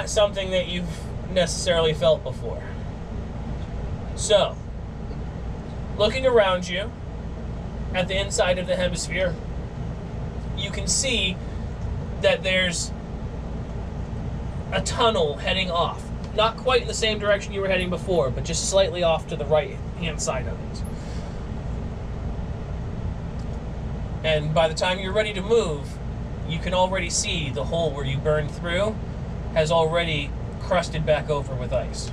not something that you've necessarily felt before. So, looking around you, at the inside of the hemisphere, you can see that there's a tunnel heading off. Not quite in the same direction you were heading before, but just slightly off to the right-hand side of it. And by the time you're ready to move, you can already see the hole where you burned through has already crusted back over with ice.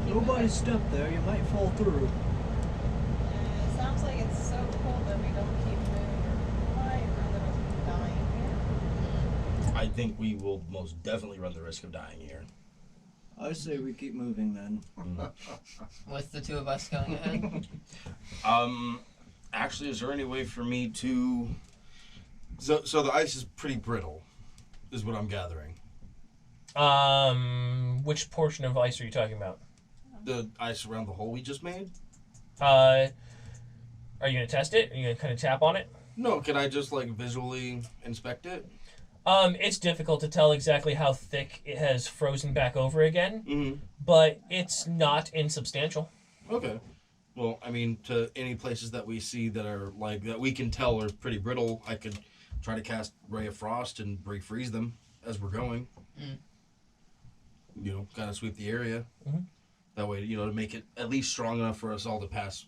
Nobody step there, you might fall through. It sounds like it's so cold that we don't keep moving or might rather than dying here. I think we will most definitely run the risk of dying here. I say we keep moving then. With the two of us going ahead? Actually, is there any way for me to... So the ice is pretty brittle, is what I'm gathering. Which portion of ice are you talking about? The ice around the hole we just made? Are you going to test it? Are you going to kind of tap on it? No, can I just, like, visually inspect it? It's difficult to tell exactly how thick it has frozen back over again, but it's not insubstantial. Okay. Well, I mean, to any places that we see that are, like, that we can tell are pretty brittle, I could try to cast Ray of Frost and refreeze them as we're going. You know, kind of sweep the area. That way, you know, to make it at least strong enough for us all to pass.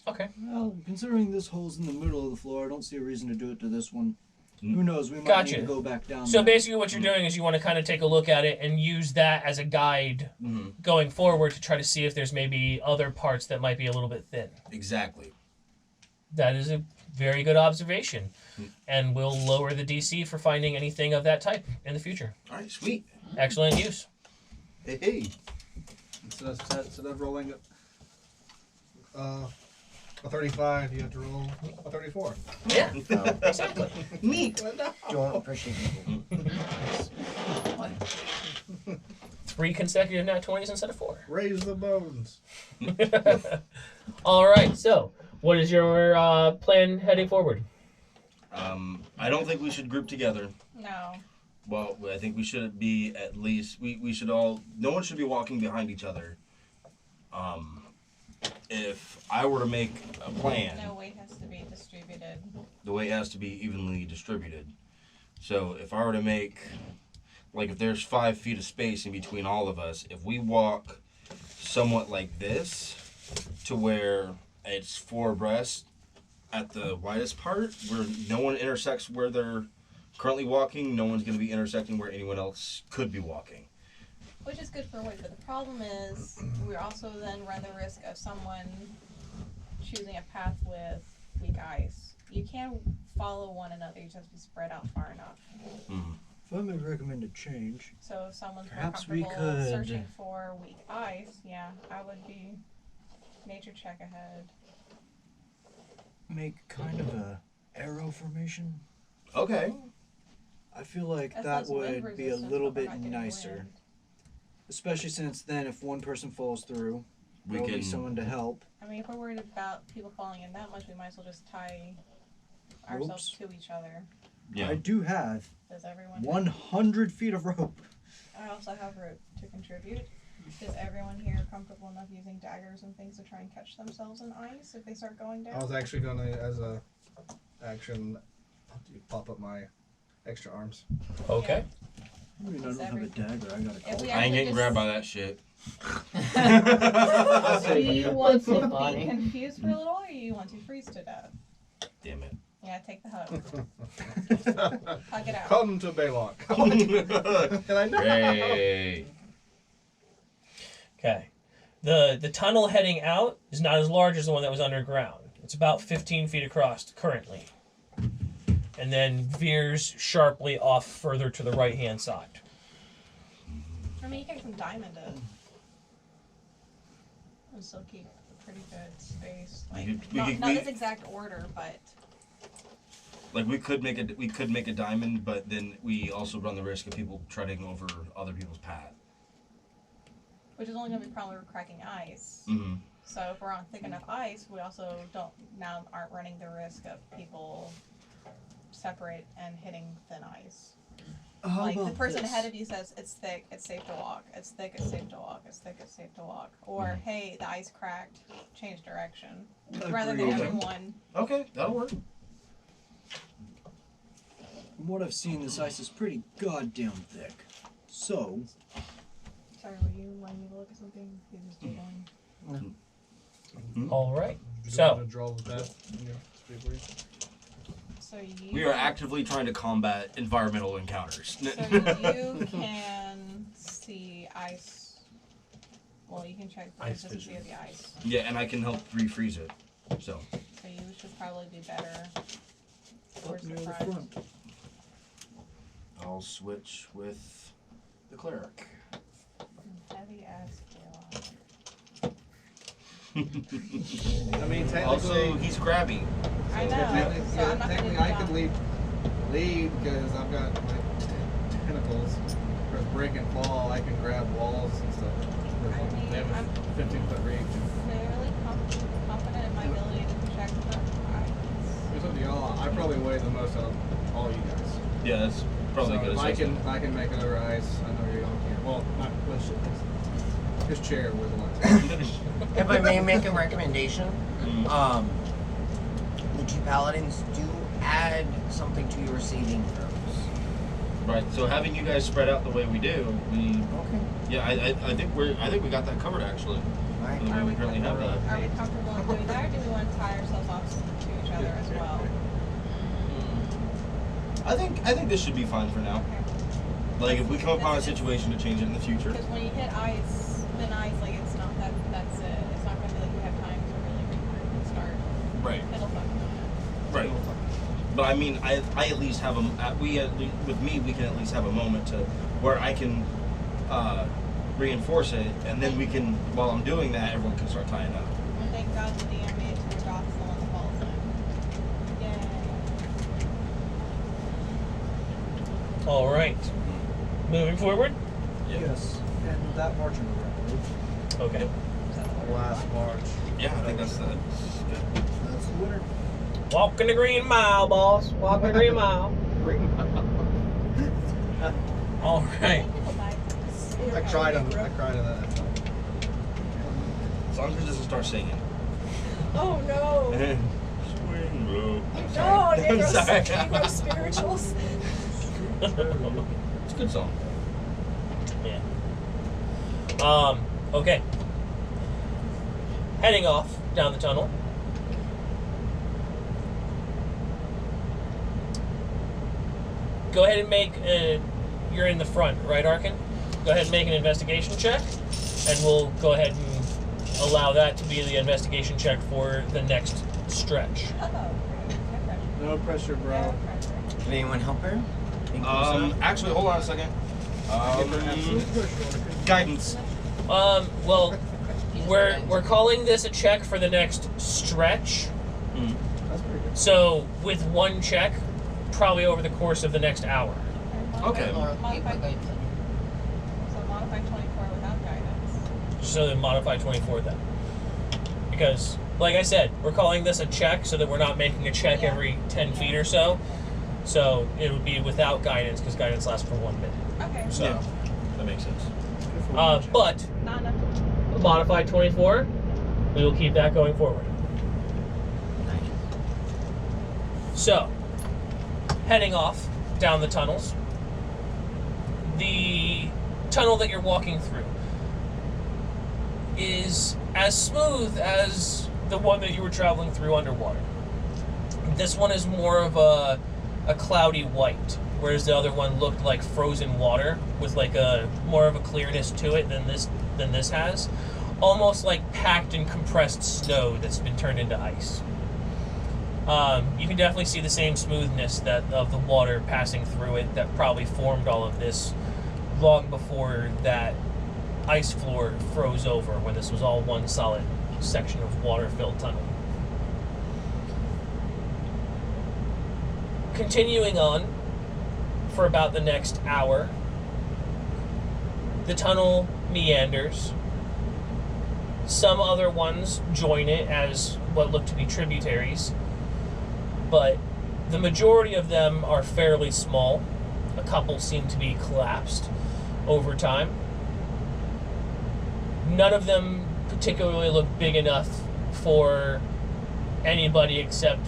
Okay. Well, considering this hole's in the middle of the floor, I don't see a reason to do it to this one. Who knows, we might Gotcha. need to go back down So there. basically what you're doing is you want to kind of take a look at it and use that as a guide going forward to try to see if there's maybe other parts that might be a little bit thin. Exactly. That is a very good observation. And we'll lower the DC for finding anything of that type in the future. All right, sweet. Excellent use. Hey. Instead of rolling a 35, you have to roll a 34. Yeah, exactly. Neat. Don't appreciate people. 3 consecutive nat 20s instead of 4. Raise the bones. All right, so what is your plan heading forward? I don't think we should group together. No. Well, I think we should be at least, we should all, no one should be walking behind each other. If I were to make a plan, No weight has to be distributed. the weight has to be evenly distributed. So if I were to make, like if there's 5 feet of space in between all of us, if we walk somewhat like this to where it's 4 abreast at the widest part, where no one intersects where they're currently walking, no one's going to be intersecting where anyone else could be walking. Which is good for weight, but the problem is we also then run the risk of someone choosing a path with weak ice. You can't follow one another, you just have to be spread out far enough. If I may recommend a change, So if someone's more perhaps we comfortable could searching for weak ice, yeah, I would be nature check ahead. make kind of a arrow formation. Okay. I feel like As that long as wind would be a resistance, little but we're bit not getting nicer. wind. Especially since then, if one person falls through, We there'll be can- someone to help. I mean, if we're worried about people falling in that much, we might as well just tie ourselves to each other. Yeah. I do have Does everyone? 100 feet of rope. I also have rope to contribute. Is everyone here comfortable enough using daggers and things to try and catch themselves in ice if they start going down? I was actually going to, as a action, pop up my extra arms. Okay. I mean, I don't have a dagger. I got a If call. we I ain't actually getting just- grabbed by that shit. Do you want so to funny. be confused for a little, or you want to freeze to death? Damn it. Yeah, take the hug. Hug it out. Come to Baylock. And I know. Hey. Okay. The tunnel heading out is not as large as the one that was underground. It's about 15 feet across currently. And then veers sharply off further to the right-hand side. I mean, you can get some diamond in. And still keep a pretty good space. Like, not this exact order, but Like we could make a diamond, but then we also run the risk of people treading over other people's path. which is only going to be probably cracking ice. Mm-hmm. So if we're on thick enough ice, we also aren't running the risk of people separate and hitting ice. How Like the about person this? ahead of you says it's thick, it's safe to walk. It's thick, it's safe to walk. It's thick, it's safe to walk. Or hey, the ice cracked, change direction. Rather than Agreed. everyone. Okay, that'll work. From what I've seen, this ice is pretty goddamn thick. So, Sorry, were you wanting me to look at something? You just keep going. All right. You So- want to draw with that? Yeah, speed brief. So you. We are actively trying to combat environmental encounters. So you can see ice. Well, you can check the Ice consistency vision. of the ice. Yeah, and I can help refreeze it. So So you should probably be better up towards near the the front. front. I'll switch with the cleric. Heavy ass tail. I mean, technically, Also, he's crabby. I know. technically, So I'm not gonna technically do I that. could lead because I've got my tentacles. For break and fall, I can grab walls and stuff. I mean, They have a I'm 15-foot reach. fairly confident in my ability to project the ice. It's up to y'all. I probably weigh the most out of all you guys. Yeah, that's probably so good. if I can make it over ice, I know you all can't. Well, not his chair was a lot. If I may make a recommendation, Mm. the two paladins do add something to your saving throws. Right. So having you guys spread out the way we do, we Okay. yeah, I think we got that covered actually. Alright. The way we currently have that. Are we comfortable in doing that, or do we want to tie ourselves off to each other as well? I think this should be fine for now. Okay. Like if we come upon a situation to change it in the future. Because when you hit ice, thin ice, like it's not that. That's it. It's not gonna be like you have time to really regroup and start. Right. It'll fuck you. Right. But I mean, I at least have with me we can at least have a moment to where I can reinforce it, and then we can while I'm doing that, everyone can start tying up. And thank God the DM made it to a docile on the ball zone. Yay. All right. Moving forward. Yes. And that margin around. Okay. Is that the word? Last March. Yeah, I think that's good. That's the winner. Walking the green mile, boss. Walking the green mile. All right. I cried on that. As long as it doesn't start singing. Oh no! Swing low. No, I'm sorry. Negro spirituals. It's a good song. Yeah. Okay. Heading off down the tunnel. Go ahead and make you're in the front, right, Arkin? Go ahead and make an investigation check, and we'll go ahead and allow that to be the investigation check for the next stretch. Oh, great. No pressure, bro. No pressure. Can anyone help her? Actually, hold on a second. Absolute pressure. Guidance. Well, we're calling this a check for the next stretch. That's pretty good. So with one check, probably over the course of the next hour. Okay. Laura, you Modify, put guidance in. so modify 24 without guidance. So then modify 24 then. Because, like I said, we're calling this a check so that we're not making a check Yeah. every 10 feet or so. So it would be without guidance because guidance lasts for 1 minute. Okay. So, Yeah. That makes sense. but Not enough. modify 24, we will keep that going forward. So, heading off down the tunnels. The tunnel that you're walking through is as smooth as the one that you were traveling through underwater. This one is more of a cloudy white, whereas the other one looked like frozen water with like a more of a clearness to it than this has. Almost like packed and compressed snow that's been turned into ice. You can definitely see the same smoothness of the water passing through it that probably formed all of this long before that ice floor froze over when this was all one solid section of water-filled tunnel. Continuing on for about the next hour, the tunnel meanders. Some other ones join it as what look to be tributaries, but the majority of them are fairly small A couple seem to be collapsed over time. None of them particularly look big enough for anybody except,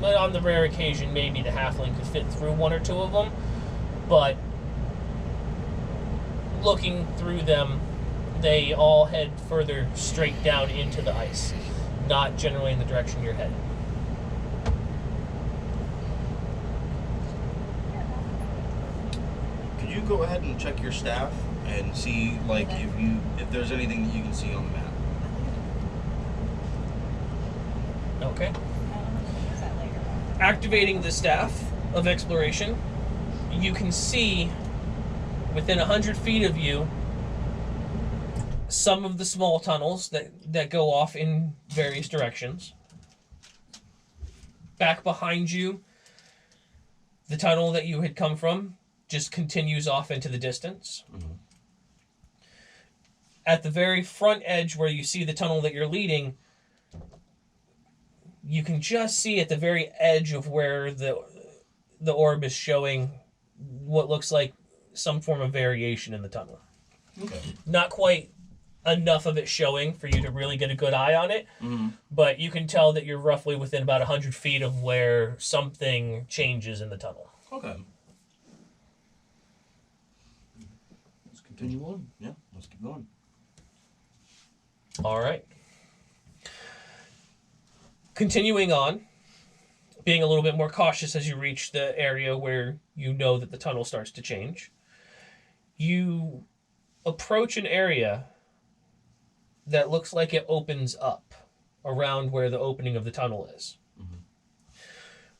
on the rare occasion, maybe the halfling could fit through one or two of them. But looking through them, they all head further straight down into the ice, not generally in the direction you're headed. Could you go ahead and check your staff and see, like, if there's anything that you can see on the map? Okay. I don't know if we use that later. Activating the staff of exploration, you can see within 100 feet of you some of the small tunnels that go off in various directions. Back behind you, the tunnel that you had come from just continues off into the distance. Mm-hmm. At the very front edge where you see the tunnel that you're leading, you can just see at the very edge of where the orb is showing what looks like some form of variation in the tunnel. Okay. Not quite enough of it showing for you to really get a good eye on it, Mm-hmm. but you can tell that you're roughly within about 100 feet of where something changes in the tunnel. Okay. Let's continue on. Yeah, let's keep going. All right. Continuing on, being a little bit more cautious as you reach the area where you know that the tunnel starts to change, you approach an area that looks like it opens up around where the opening of the tunnel is. Mm-hmm.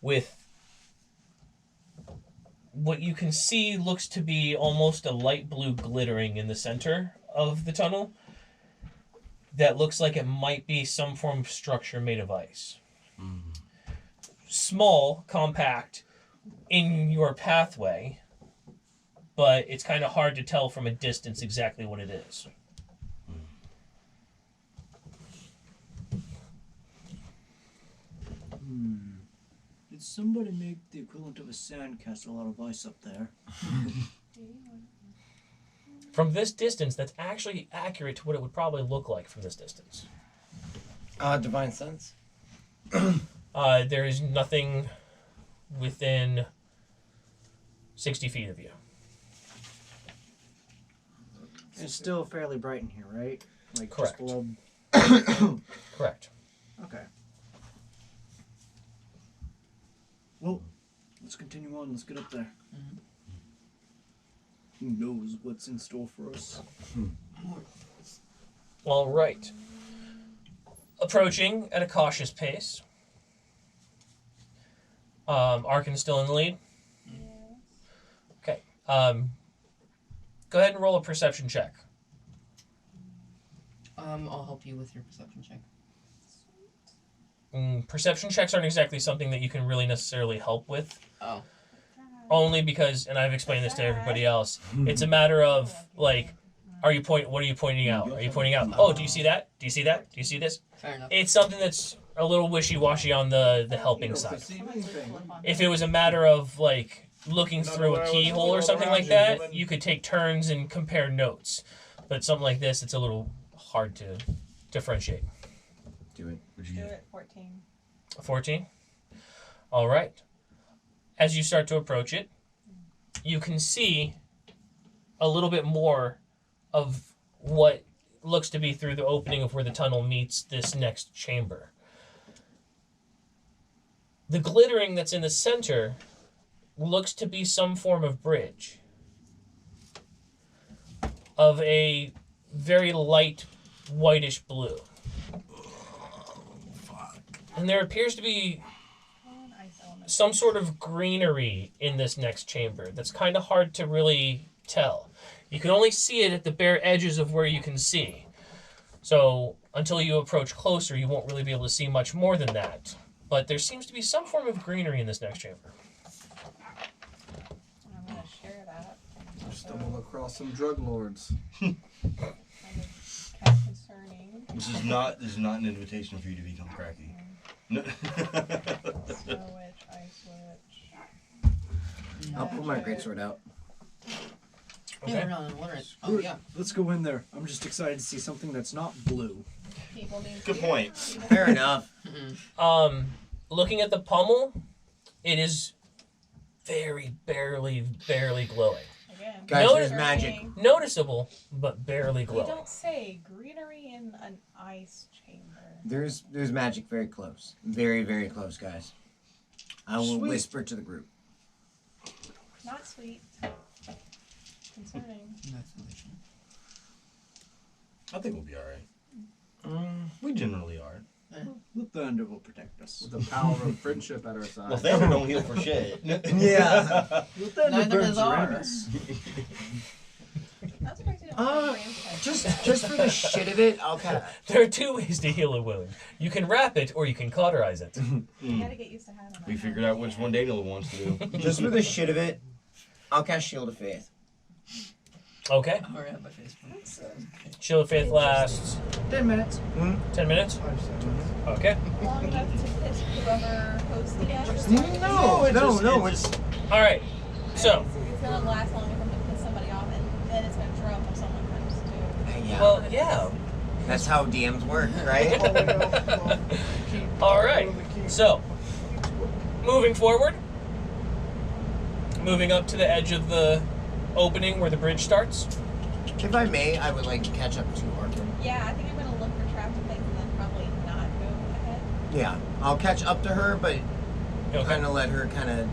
With what you can see looks to be almost a light blue glittering in the center of the tunnel that looks like it might be some form of structure made of ice. Mm-hmm. Small, compact, in your pathway, but it's kind of hard to tell from a distance exactly what it is. Did somebody make the equivalent of a sandcastle out of ice up there? From this distance, that's actually accurate to what it would probably look like from this distance. Divine sense. There is nothing within 60 feet of you. It's still fairly bright in here, right? Like Correct. Just below. Correct. Okay. Well, let's continue on. Let's get up there. Who knows what's in store for us? All right. Approaching at a cautious pace. Arkin's still in the lead. Okay. Go ahead and roll a perception check. I'll help you with your perception check. Perception checks aren't exactly something that you can really necessarily help with. Oh. Only because, and I've explained this to everybody else, it's a matter of, like, what are you pointing out? Are you pointing out, oh, do you see that? Do you see that? Do you see this? Fair enough. It's something that's a little wishy-washy on the helping side. If it was a matter of, like, looking through a keyhole or something like that, you could take turns and compare notes. But something like this, it's a little hard to differentiate. Do it. What'd you Do get? it, 14. 14? All right. As you start to approach it, you can see a little bit more of what looks to be through the opening of where the tunnel meets this next chamber. The glittering that's in the center looks to be some form of bridge of a very light whitish blue. And there appears to be some sort of greenery in this next chamber that's kind of hard to really tell. You can only see it at the bare edges of where you can see. So until you approach closer, you won't really be able to see much more than that. But there seems to be some form of greenery in this next chamber. I'm going to share that. I stumbled across some drug lords. Kind of concerning. This is not an invitation for you to become cracky. No. Snow witch, ice witch. I'll pull my greatsword out. Yeah, Okay. we're not illiterate. Screw Oh it. yeah. Let's go in there. I'm just excited to see something that's not blue. People need Good to- point. Fair enough. Looking at the pommel, it is very barely glowing. Again, Guys, Notice- there's magic. greenery. Noticeable, but barely You glowing. don't say greenery in an ice chamber. There's magic very close. Very, very close, guys. I will Sweet. whisper to the group. Not sweet. Concerning. That's relation. I think we'll be alright. We generally are. The thunder will protect us. With the power of friendship at our side. Well, Faerun don't heal for shit. Yeah. The thunder Neither burns does around ours. us. I'm surprised you don't have Graham's type. just for the shit of it, I'll kind of. There are two ways to heal a wound. You can wrap it or you can cauterize it. You gotta get used to having that. We figured out which one Daniel wants to do. Just for the shit of it, I'll cast Shield of Faith. Okay. I already have my Facebook. Shield of Faith lasts 10 minutes. 10 minutes. 5 seconds. Okay. Long enough to hit whoever posted it. No, it's Alright. So, It's gonna last long enough to piss somebody off, and then it's gonna throw up when someone comes to. yeah. well, yeah. That's how DMs work, right? Alright. So, moving forward. Moving up to the edge of the opening where the bridge starts. If I may, I would like to catch up to Arkin. Yeah, I think I'm gonna look for traps and things, and then probably not go ahead. Yeah, I'll catch up to her, but Okay. kind of let her kind of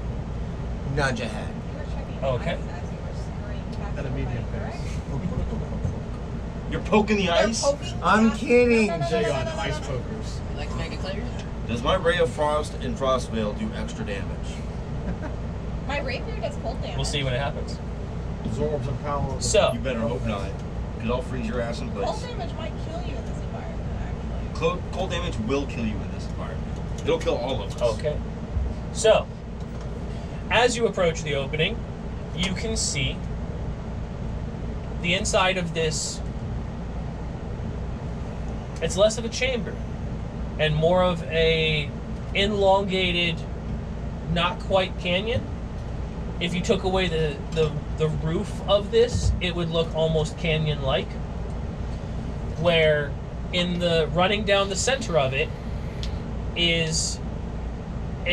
nudge ahead. You were checking Okay. ice as you were scurrying past At a everybody, medium correct? pace. You're poking the You're ice? poking I'm down- kidding. No, no, no, Jay no, no, on no, no, ice no. pokers. You like to make it clear? Does my Ray of Frost and Frost Veil do extra damage? My rapier does cold damage. We'll see when it happens. Absorbs the power of the So, You better hope not. Because I'll freeze your ass in Cold place. damage might kill you in this environment, actually. Cold damage will kill you in this environment. It'll kill all of us. okay. So, as you approach the opening, you can see the inside of this. It's less of a chamber and more of a elongated, not quite canyon. If you took away the roof of this, it would look almost canyon-like. Where in the running down the center of it is